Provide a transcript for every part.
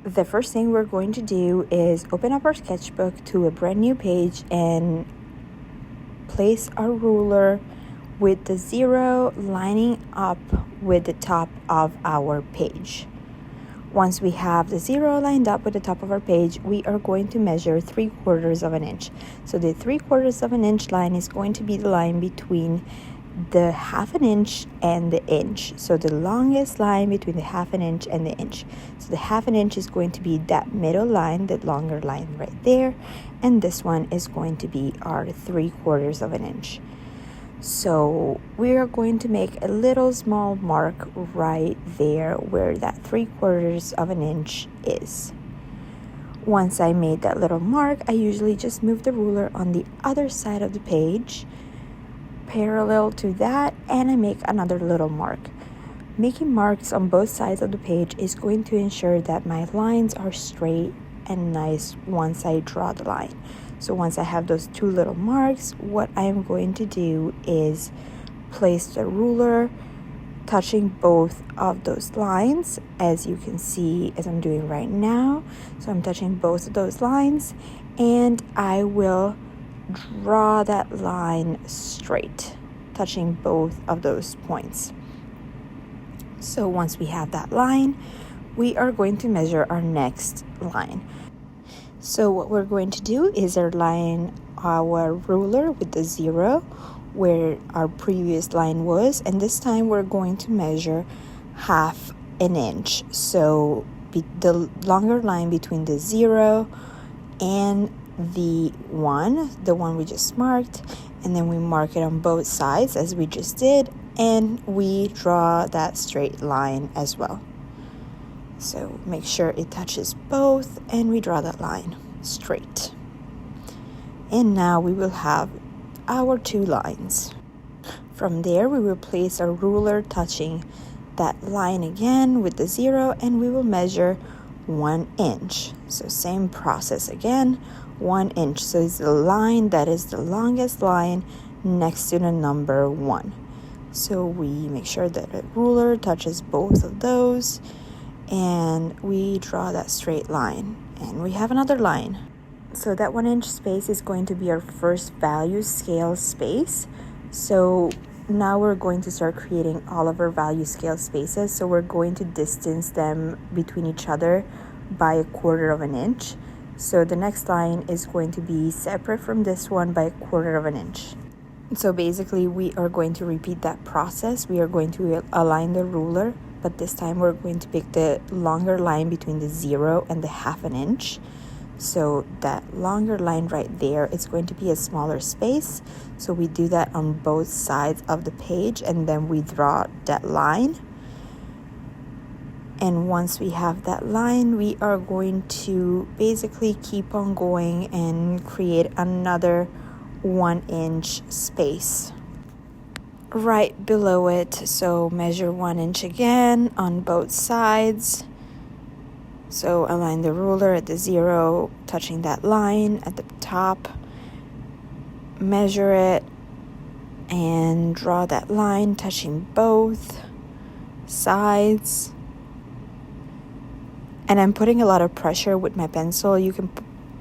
the first thing we're going to do is open up our sketchbook to a brand new page and place our ruler with the 0 lining up with the top of our page. Once we have the 0 lined up with the top of our page, we are going to measure 3/4 of an inch. So the 3/4 of an inch line is going to be the line between the 1/2 inch and the inch. So the longest line between the 1/2 inch and the inch. So the 1/2 inch is going to be that middle line, that longer line right there, and this one is going to be our 3/4 of an inch. So we are going to make a little small mark right there where that 3/4 of an inch is. Once I made that little mark, I usually just move the ruler on the other side of the page parallel to that, and I make another little mark. Making marks on both sides of the page is going to ensure that my lines are straight and nice once I draw the line. So once I have those 2 little marks, what I am going to do is place the ruler touching both of those lines, as you can see as I'm doing right now. So I'm touching both of those lines, and I will draw that line straight, touching both of those points. So once we have that line, we are going to measure our next line. So what we're going to do is align our ruler with the 0 where our previous line was, and this time we're going to measure 1/2 an inch. So the longer line between the 0 and the one we just marked, and then we mark it on both sides as we just did, and we draw that straight line as well. So make sure it touches both, and we draw that line straight. And now we will have our 2 lines. From there, we will place our ruler touching that line again with the 0, and we will measure 1 inch. So same process again, 1 inch. So it's the line that is the longest line next to the number 1. So we make sure that the ruler touches both of those, and we draw that straight line, and we have another line. So that 1 inch space is going to be our first value scale space. So now we're going to start creating all of our value scale spaces. So we're going to distance them between each other by 1/4 of an inch. So the next line is going to be separate from this one by 1/4 of an inch. So basically we are going to repeat that process. We are going to align the ruler, but this time we're going to pick the longer line between the 0 and the 1/2 an inch. So that longer line right there is going to be a smaller space. So we do that on both sides of the page, and then we draw that line. And once we have that line, we are going to basically keep on going and create another 1 inch space right below it. So measure 1 inch again on both sides. So align the ruler at the 0, touching that line at the top. Measure it and draw that line touching both sides. And I'm putting a lot of pressure with my pencil. You can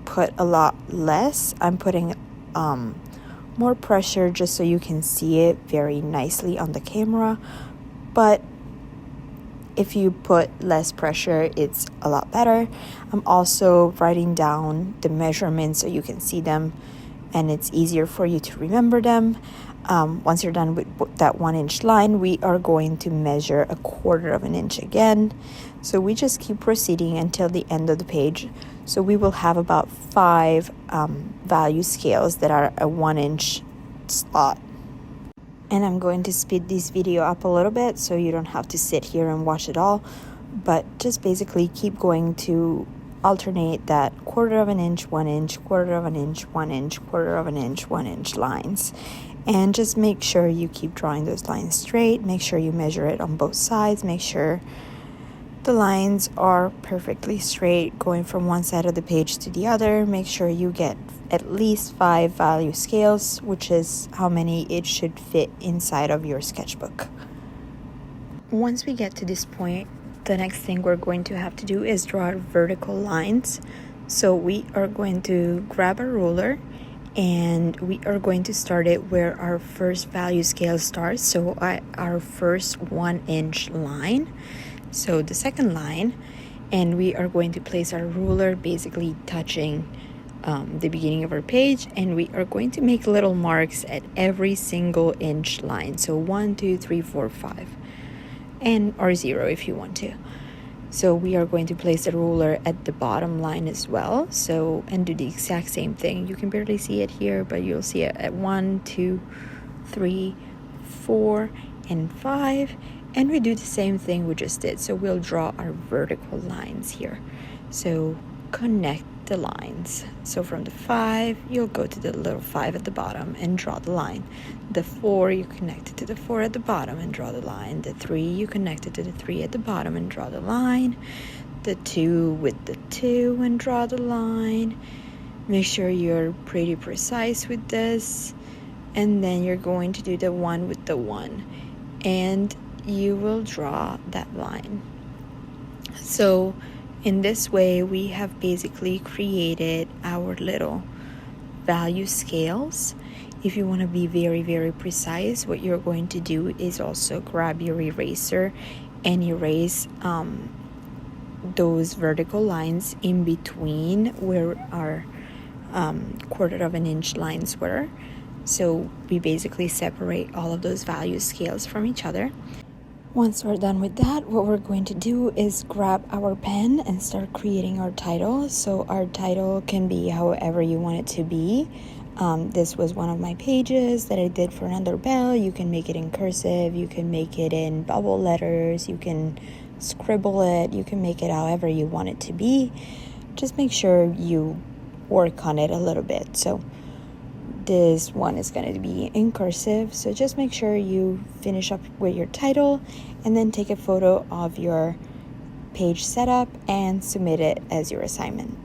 put a lot less. I'm putting more pressure just so you can see it very nicely on the camera. But if you put less pressure, it's a lot better. I'm also writing down the measurements so you can see them, and it's easier for you to remember them. Once you're done with that 1 inch line, we are going to measure 1/4 of an inch again. So we just keep proceeding until the end of the page. So we will have about 5 value scales that are a 1 inch slot. And I'm going to speed this video up a little bit so you don't have to sit here and watch it all, but just basically keep going to alternate that 1/4 of an inch, 1 inch, 1/4 of an inch, 1 inch, 1/4 of an inch, 1 inch lines. And just make sure you keep drawing those lines straight. Make sure you measure it on both sides. Make sure the lines are perfectly straight going from one side of the page to the other. Make sure you get at least 5 value scales, which is how many it should fit inside of your sketchbook. Once we get to this point, the next thing we're going to have to do is draw vertical lines. So we are going to grab a ruler and we are going to start it where our first value scale starts. So our first 1 inch line. So the second line, and we are going to place our ruler basically touching the beginning of our page, and we are going to make little marks at every single inch line. So 1, 2, 3, 4, 5, and or 0 if you want to. So we are going to place the ruler at the bottom line as well. So, and do the exact same thing. You can barely see it here, but you'll see it at 1, 2, 3, 4, and 5. And we do the same thing we just did. So we'll draw our vertical lines here. So connect the lines. So from the 5, you'll go to the little 5 at the bottom and draw the line. The 4, you connect it to the 4 at the bottom and draw the line. The 3, you connect it to the 3 at the bottom and draw the line. The 2 with the 2 and draw the line. Make sure you're pretty precise with this. And then you're going to do the 1 with the 1. And you will draw that line. So in this way, we have basically created our little value scales. If you want to be very, very precise, what you're going to do is also grab your eraser and erase those vertical lines in between where our 1/4 of an inch lines were. So we basically separate all of those value scales from each other. Once we're done with that, what we're going to do is grab our pen and start creating our title. So our title can be however you want it to be. This was one of my pages that I did for another bell. You can make it in cursive, you can make it in bubble letters, you can scribble it, you can make it however you want it to be. Just make sure you work on it a little bit. So this one is going to be in cursive, so just make sure you finish up with your title and then take a photo of your page setup and submit it as your assignment.